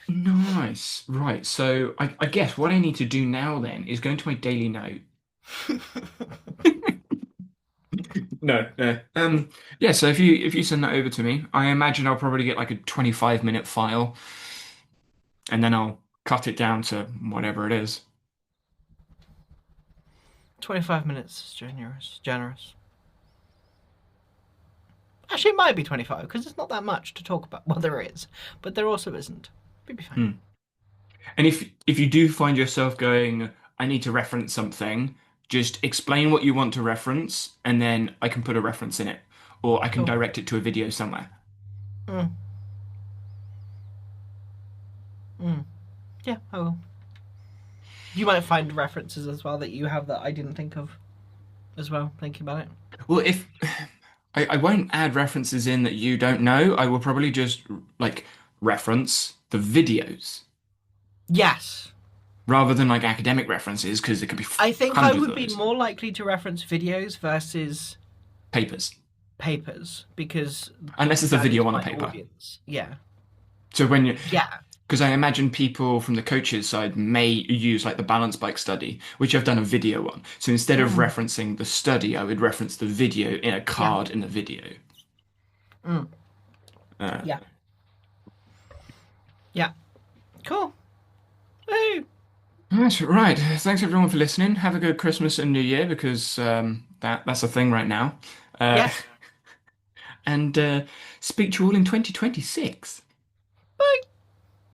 Nice. Right. So I guess what I need to do now then is go into my daily note. No, no. Yeah, so if you send that over to me, I imagine I'll probably get like a 25-minute file and then I'll cut it down to whatever it is. 25 minutes is generous. Generous. Actually, it might be 25 because it's not that much to talk about. Well, there is, but there also isn't. We'd be fine. Hmm. And if you do find yourself going, I need to reference something, just explain what you want to reference, and then I can put a reference in it, or I can Cool. direct it to a video somewhere. Mm, mm. Yeah, I will. You might find references as well that you have that I didn't think of as well, thinking about it. Well, if I won't add references in that you don't know, I will probably just like reference the videos Yes. rather than like academic references because there could be I think I hundreds would of be those more likely to reference videos versus papers, papers because unless it's a that is video on a my paper. audience. Yeah. So when you, Yeah. because I imagine people from the coaches side may use like the balance bike study, which I've done a video on. So instead of Mm, referencing the study, I would reference the video in a yeah. card in the video. Mm, Uh, yeah. Yeah. Cool. Woo. that's right. Thanks everyone for listening. Have a good Christmas and New Year because that's a thing right now. Uh, Yes. and speak to you all in 2026.